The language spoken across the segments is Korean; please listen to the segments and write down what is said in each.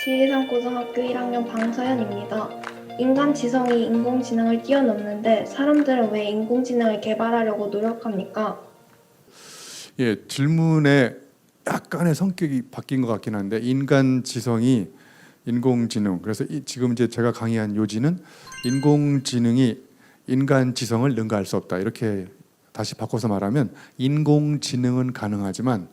지리산 고등학교 1학년 방서연입니다. 인간 지성이 인공지능을 뛰어넘는데 사람들은 왜 인공지능을 개발하려고 노력합니까? 예, 질문에 약간의 성격이 바뀐 것 같긴 한데 인간 지성이 인공지능 그래서 지금 이제 제가 강의한 요지는 인공지능이 인간 지성을 능가할 수 없다 이렇게 다시 바꿔서 말하면 인공지능은 가능하지만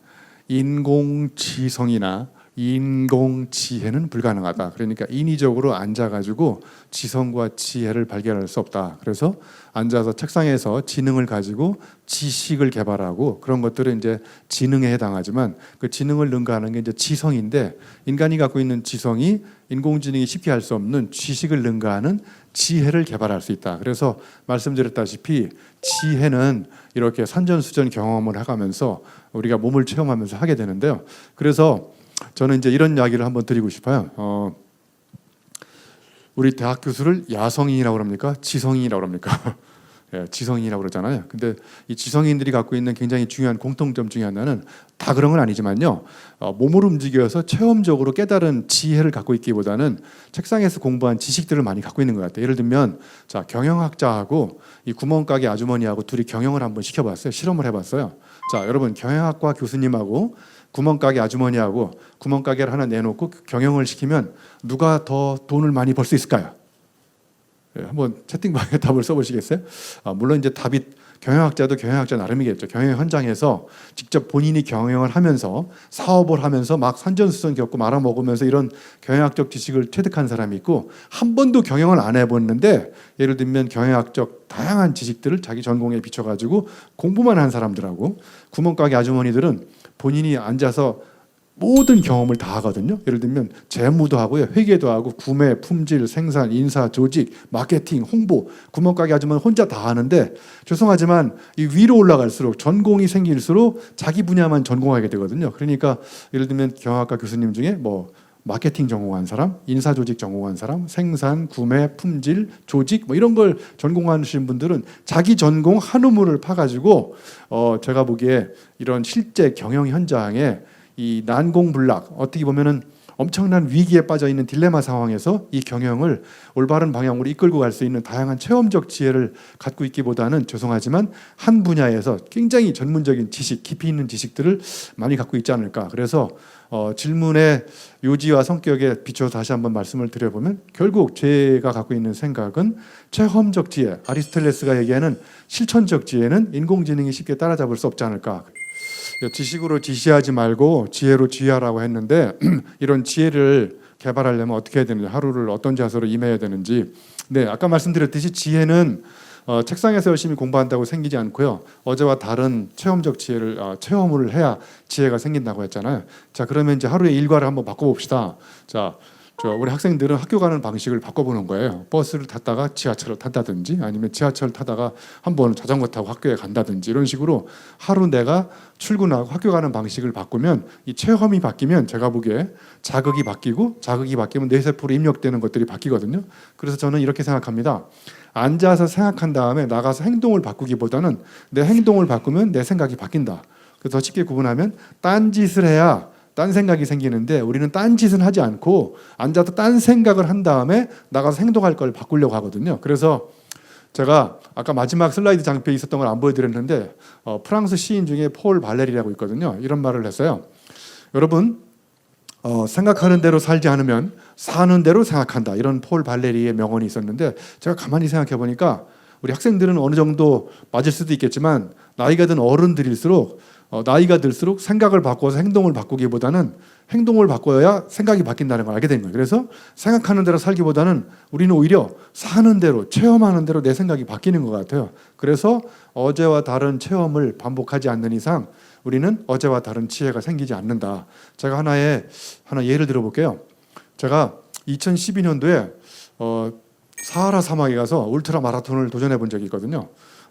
인공지성이나 인공지혜는 불가능하다. 그러니까 인위적으로 앉아가지고 지성과 지혜를 발견할 수 없다. 그래서 앉아서 책상에서 지능을 가지고 지식을 개발하고 그런 것들은 이제 지능에 해당하지만 그 지능을 능가하는 게 이제 지성인데 인간이 갖고 있는 지성이 인공지능이 쉽게 할 수 없는 지식을 능가하는 지혜를 개발할 수 있다. 그래서 말씀드렸다시피 지혜는 이렇게 산전수전 경험을 해가면서 우리가 몸을 체험하면서 하게 되는데요. 그래서 저는 이제 이런 이야기를 한번 드리고 싶어요. 우리 대학 교수를 야성인이라고 그럽니까? 지성인이라고 그럽니까? 예, 지성인이라고 그러잖아요. 근데 이 지성인들이 갖고 있는 굉장히 중요한 공통점 중에 하나는 다 그런 건 아니지만요. 몸을 움직여서 체험적으로 깨달은 지혜를 갖고 있기보다는 책상에서 공부한 지식들을 많이 갖고 있는 것 같아요. 예를 들면 자 경영학자하고 이 구멍가게 아주머니하고 둘이 경영을 한번 시켜봤어요. 실험을 해봤어요. 자 여러분 경영학과 교수님하고 구멍가게 아주머니하고 구멍가게를 하나 내놓고 경영을 시키면 누가 더 돈을 많이 벌 수 있을까요? 예, 한번 채팅방에 답을 써보시겠어요? 물론 이제 답이 경영학자도 경영학자 나름이겠죠. 경영 현장에서 직접 본인이 경영을 하면서 사업을 하면서 막 산전수전 겪고 말아먹으면서 이런 경영학적 지식을 체득한 사람이 있고 한 번도 경영을 안 해봤는데 예를 들면 경영학적 다양한 지식들을 자기 전공에 비춰가지고 공부만 한 사람들하고 구멍가게 아주머니들은 본인이 앉아서 모든 경험을 다 하거든요. 예를 들면 재무도 하고요, 회계도 하고, 구매, 품질, 생산, 인사, 조직, 마케팅, 홍보, 구멍가게 아주머니 혼자 다 하는데 죄송하지만 이 위로 올라갈수록 전공이 생길수록 자기 분야만 전공하게 되거든요. 그러니까 예를 들면 경영학과 교수님 중에 뭐 마케팅 전공한 사람, 인사 조직 전공한 사람, 생산, 구매, 품질, 조직 뭐 이런 걸 전공하시는 분들은 자기 전공 한 우물을 파가지고 제가 보기에 이런 실제 경영 현장에 이 난공불락 어떻게 보면은 엄청난 위기에 빠져 있는 딜레마 상황에서 이 경영을 올바른 방향으로 이끌고 갈 수 있는 다양한 체험적 지혜를 갖고 있기보다는 죄송하지만 한 분야에서 굉장히 전문적인 지식, 깊이 있는 지식들을 많이 갖고 있지 않을까. 그래서 질문의 요지와 성격에 비춰서 다시 한번 말씀을 드려보면 결국 제가 갖고 있는 생각은 체험적 지혜, 아리스토텔레스가 얘기하는 실천적 지혜는 인공지능이 쉽게 따라잡을 수 없지 않을까. 지식으로 지시하지 말고 지혜로 지휘하라고 했는데 이런 지혜를 개발하려면 어떻게 해야 되는지 하루를 어떤 자세로 임해야 되는지 네 아까 말씀드렸듯이 지혜는 책상에서 열심히 공부한다고 생기지 않고요 어제와 다른 체험적 지혜를 체험을 해야 지혜가 생긴다고 했잖아요. 자 그러면 이제 하루의 일과를 한번 바꿔봅시다. 자 우리 학생들은 학교 가는 방식을 바꿔보는 거예요. 버스를 탔다가 지하철을 탄다든지 아니면 지하철을 타다가 한번 자전거 타고 학교에 간다든지 이런 식으로 하루 내가 출근하고 학교 가는 방식을 바꾸면 이 체험이 바뀌면 제가 보기에 자극이 바뀌고 자극이 바뀌면 뇌세포로 입력되는 것들이 바뀌거든요. 그래서 저는 이렇게 생각합니다. 앉아서 생각한 다음에 나가서 행동을 바꾸기보다는 내 행동을 바꾸면 내 생각이 바뀐다. 그래서 더 쉽게 구분하면 딴짓을 해야 딴 생각이 생기는데 우리는 딴 짓은 하지 않고 앉아서 딴 생각을 한 다음에 나가서 행동할 걸 바꾸려고 하거든요. 그래서 제가 아까 마지막 슬라이드 장표에 있었던 걸 안 보여드렸는데 프랑스 시인 중에 폴 발레리라고 있거든요. 이런 말을 했어요. 여러분 생각하는 대로 살지 않으면 사는 대로 생각한다. 이런 폴 발레리의 명언이 있었는데 제가 가만히 생각해 보니까 우리 학생들은 어느 정도 맞을 수도 있겠지만 나이가 든 어른들일수록 나이가 들수록 생각을 바꿔서 행동을 바꾸기보다는 행동을 바꿔야 생각이 바뀐다는 걸 알게 된 거예요. 그래서 생각하는 대로 살기보다는 우리는 오히려 사는 대로 체험하는 대로 내 생각이 바뀌는 것 같아요. 그래서 어제와 다른 체험을 반복하지 않는 이상 우리는 어제와 다른 지혜가 생기지 않는다. 제가 하나 예를 들어볼게요. 제가 2012년도에 사하라 사막에 가서 울트라 마라톤을 도전해 본 적이 있거든요.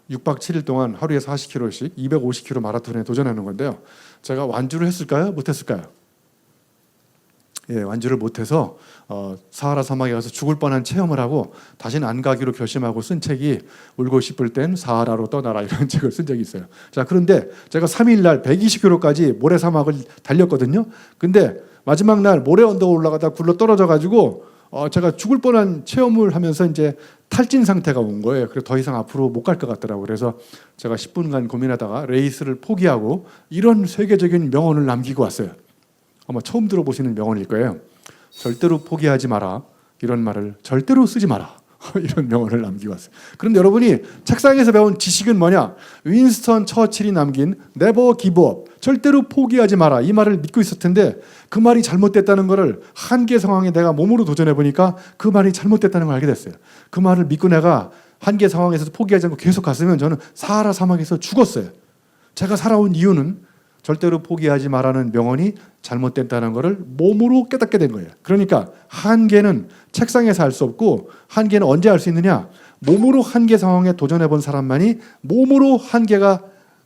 6박 7일 동안 하루에 40km씩 250km 마라톤에 도전하는 건데요. 제가 완주를 했을까요? 못했을까요? 예, 완주를 못해서 사하라 사막에 가서 죽을 뻔한 체험을 하고 다시는 안 가기로 결심하고 쓴 책이 울고 싶을 땐 사하라로 떠나라 이런 책을 쓴 적이 있어요. 자 그런데 제가 3일 날 120km까지 모래사막을 달렸거든요. 근데 마지막 날 모래 언덕 올라가다 굴러 떨어져 가지고 제가 죽을 뻔한 체험을 하면서 이제 탈진 상태가 온 거예요. 그래서 더 이상 앞으로 못 갈 것 같더라고요. 그래서 제가 10분간 고민하다가 레이스를 포기하고 이런 세계적인 명언을 남기고 왔어요. 아마 처음 들어보시는 명언일 거예요. 절대로 포기하지 마라. 이런 말을 절대로 쓰지 마라. 이런 명언을 남기고 왔어요. 그런데 여러분이 책상에서 배운 지식은 뭐냐? 윈스턴 처칠이 남긴 Never give up. 절대로 포기하지 마라. 이 말을 믿고 있을 텐데 그 말이 잘못됐다는 것을 한계 상황에 내가 몸으로 도전해 보니까 그 말이 잘못됐다는 걸 알게 됐어요. 그 말을 믿고 내가 한계 상황에서도 포기하지 않고 계속 갔으면 저는 사하라 사막에서 죽었어요. 제가 살아온 이유는 절대로 포기하지 마라는 명언이 잘못됐다는 것을 몸으로 깨닫게 된 거예요. 그러니까 한계는 책상에서 할 수 없고 한계는 언제 할 수 있느냐? 몸으로 한계 상황에 도전해 본 사람만이 몸으로 한계가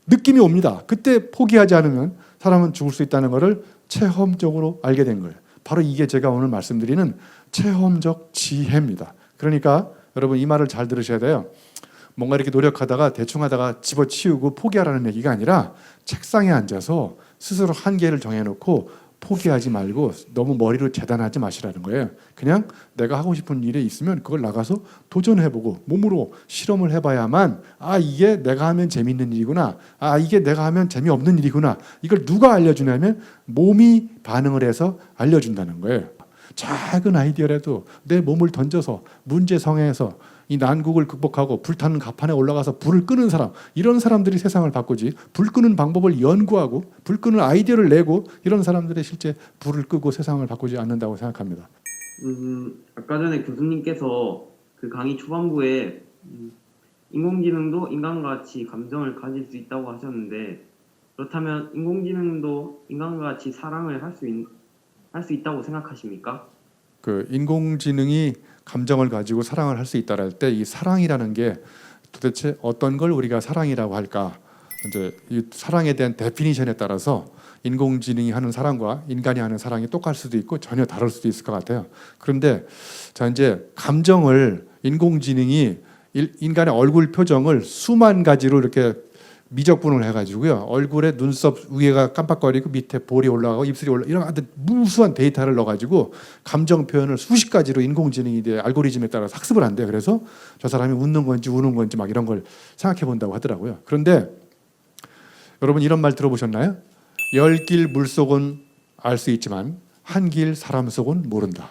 느낌이 옵니다. 그때 포기하지 않으면 사람은 죽을 수 있다는 것을 체험적으로 알게 된 거예요. 바로 이게 제가 오늘 말씀드리는 체험적 지혜입니다. 그러니까 여러분 이 말을 잘 들으셔야 돼요. 뭔가 이렇게 노력하다가 대충 하다가 집어치우고 포기하라는 얘기가 아니라 책상에 앉아서 스스로 한계를 정해놓고 포기하지 말고 너무 머리로 재단하지 마시라는 거예요. 그냥 내가 하고 싶은 일이 있으면 그걸 나가서 도전해보고 몸으로 실험을 해봐야만 이게 내가 하면 재밌는 일이구나. 이게 내가 하면 재미없는 일이구나. 이걸 누가 알려주냐면 몸이 반응을 해서 알려준다는 거예요. 작은 아이디어라도 내 몸을 던져서 문제성에서 이 난국을 극복하고 불타는 가판에 올라가서 불을 끄는 사람, 이런 사람들이 세상을 바꾸지. 불 끄는 방법을 연구하고 불 끄는 아이디어를 내고 이런 사람들이 실제 불을 끄고 세상을 바꾸지 않는다고 생각합니다. 아까 전에 교수님께서 그 강의 초반부에 인공지능도 인간과 같이 감정을 가질 수 있다고 하셨는데, 그렇다면 인공지능도 인간과 같이 사랑을 할 수 있다고 생각하십니까? 그 인공지능이 감정을 가지고 사랑을 할 수 있다랄 때 이 사랑이라는 게 도대체 어떤 걸 우리가 사랑이라고 할까? 이제 이 사랑에 대한 데피니션에 따라서 인공지능이 하는 사랑과 인간이 하는 사랑이 똑같을 수도 있고 전혀 다를 수도 있을 것 같아요. 그런데 자 이제 감정을 인공지능이 인간의 얼굴 표정을 수만 가지로 이렇게 미적분을 해가지고요. 얼굴에 눈썹 위에가 깜빡거리고 밑에 볼이 올라가고 입술이 이런 아주 무수한 데이터를 넣어가지고 감정 표현을 수십 가지로 인공지능이 알고리즘에 따라서 학습을 한대요. 그래서 저 사람이 웃는 건지 우는 건지 막 이런 걸 생각해 본다고 하더라고요. 그런데 여러분 이런 말 들어보셨나요? 10길 물속은 알 수 있지만 한 길 사람 속은 모른다.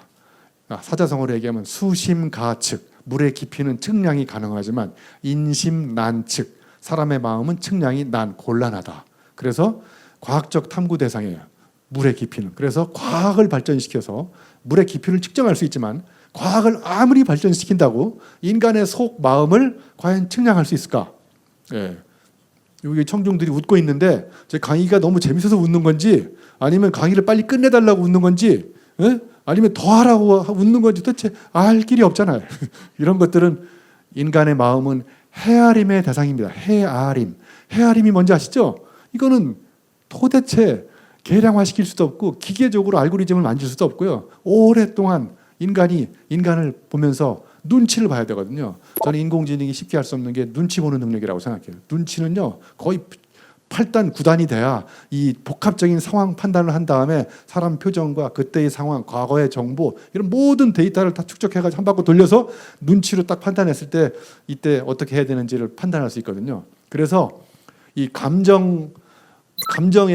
사자성어로 얘기하면 수심가측, 물의 깊이는 측량이 가능하지만 인심난측, 사람의 마음은 측량이 곤란하다. 그래서 과학적 탐구 대상이에요. 물의 깊이는. 그래서 과학을 발전시켜서 물의 깊이를 측정할 수 있지만 과학을 아무리 발전시킨다고 인간의 속 마음을 과연 측량할 수 있을까? 예. 여기 청중들이 웃고 있는데 제 강의가 너무 재밌어서 웃는 건지 아니면 강의를 빨리 끝내달라고 웃는 건지 아니면 더 하라고 웃는 건지 도대체 알 길이 없잖아요. 이런 것들은 인간의 마음은 헤아림의 대상입니다. 헤아림이 뭔지 아시죠? 이거는 도대체 계량화시킬 수도 없고 기계적으로 알고리즘을 만질 수도 없고요. 오랫동안 인간이 인간을 보면서 눈치를 봐야 되거든요. 저는 인공지능이 쉽게 할 수 없는 게 눈치 보는 능력이라고 생각해요. 눈치는요 거의 8단 9단이 돼야 이 복합적인 상황 판단을 한 다음에 사람 표정과 그때의 상황, 과거의 정보 이런 모든 데이터를 다 축적해가지고 한 바퀴 돌려서 눈치로 딱 판단했을 때 이때 어떻게 해야 되는지를 판단할 수 있거든요. 그래서 이 감정의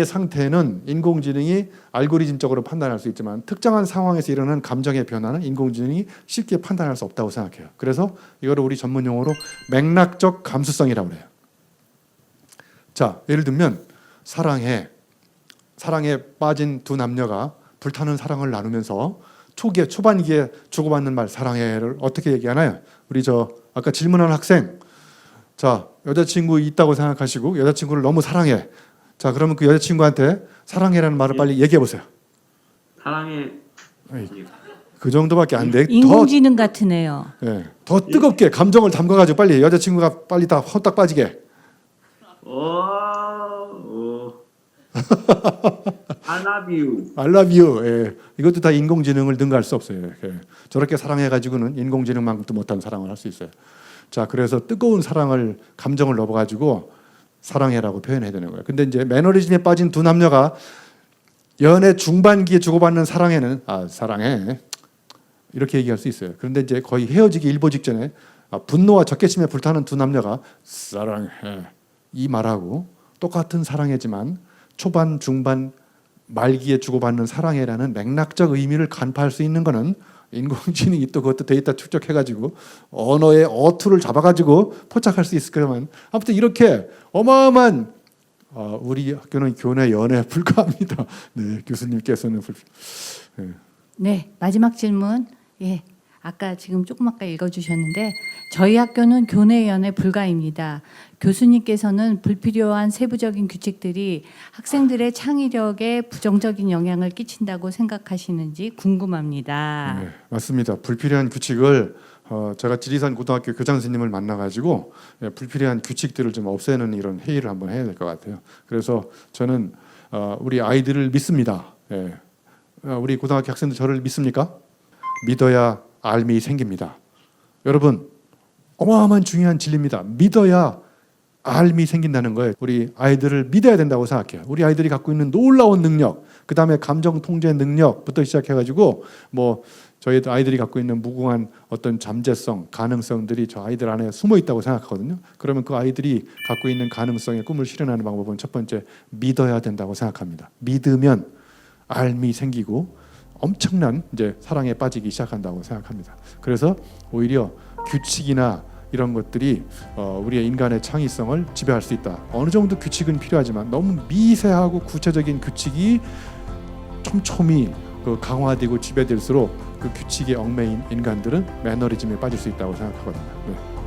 상태는 인공지능이 알고리즘적으로 판단할 수 있지만 특정한 상황에서 일어나는 감정의 변화는 인공지능이 쉽게 판단할 수 없다고 생각해요. 그래서 이거를 우리 전문 용어로 맥락적 감수성이라고 해요. 자, 예를 들면 사랑에 빠진 두 남녀가 불타는 사랑을 나누면서 초반기에 주고받는 말 사랑해를 어떻게 얘기하나요? 우리 아까 질문한 학생, 자 여자친구 있다고 생각하시고 여자친구를 너무 사랑해. 자 그러면 그 여자친구한테 사랑해라는 말을 빨리 얘기해 보세요. 사랑해. 그 정도밖에 안 돼. 인공지능 같은 애요. 더 뜨겁게 감정을 담가가지고 빨리 여자친구가 빨리 다 헛딱 빠지게. I love you. I love you. 예. 이것도 다 인공지능을 능가할 수 없어요. 예. 저렇게 사랑해가지고는 인공지능만큼도 못한 사랑을 할 수 있어요. 자, 그래서 뜨거운 감정을 넣어가지고 사랑해라고 표현해야 되는 거예요. 근데 이제 매너리즘에 빠진 두 남녀가 연애 중반기에 주고받는 사랑에는 사랑해 이렇게 얘기할 수 있어요. 그런데 이제 거의 헤어지기 일보 직전에 분노와 적개심에 불타는 두 남녀가 사랑해 이 말하고 똑같은 사랑이지만 초반, 중반, 말기에 주고받는 사랑해라는 맥락적 의미를 간파할 수 있는 거는 인공지능이 또 그것도 데이터 축적해가지고 언어의 어투를 잡아가지고 포착할 수 있을 거지만 아무튼 이렇게 어마어마한 우리 학교는 교내 연애에 불과합니다. 네, 교수님께서는 네, 마지막 질문. 예, 아까 지금 조금 아까 읽어주셨는데 저희 학교는 교내 연애 불가입니다. 교수님께서는 불필요한 세부적인 규칙들이 학생들의 창의력에 부정적인 영향을 끼친다고 생각하시는지 궁금합니다. 네, 맞습니다. 불필요한 규칙을 제가 지리산 고등학교 교장 선생님을 만나가지고 불필요한 규칙들을 좀 없애는 이런 회의를 한번 해야 될 것 같아요. 그래서 저는 우리 아이들을 믿습니다. 예. 우리 고등학교 학생들 저를 믿습니까? 믿어야 알미 생깁니다. 여러분 어마어마한 중요한 진리입니다. 믿어야 알미 생긴다는 거예요. 우리 아이들을 믿어야 된다고 생각해요. 우리 아이들이 갖고 있는 놀라운 능력, 그 다음에 감정 통제 능력부터 시작해가지고 뭐 저희 아이들이 갖고 있는 무궁한 어떤 잠재성, 가능성들이 저 아이들 안에 숨어 있다고 생각하거든요. 그러면 그 아이들이 갖고 있는 가능성의 꿈을 실현하는 방법은 첫 번째 믿어야 된다고 생각합니다. 믿으면 알미 생기고 엄청난 이제 사랑에 빠지기 시작한다고 생각합니다. 그래서 오히려 규칙이나 이런 것들이 우리의 인간의 창의성을 지배할 수 있다. 어느 정도 규칙은 필요하지만 너무 미세하고 구체적인 규칙이 촘촘히 강화되고 지배될수록 그 규칙에 얽매인 인간들은 매너리즘에 빠질 수 있다고 생각하거든요. 네.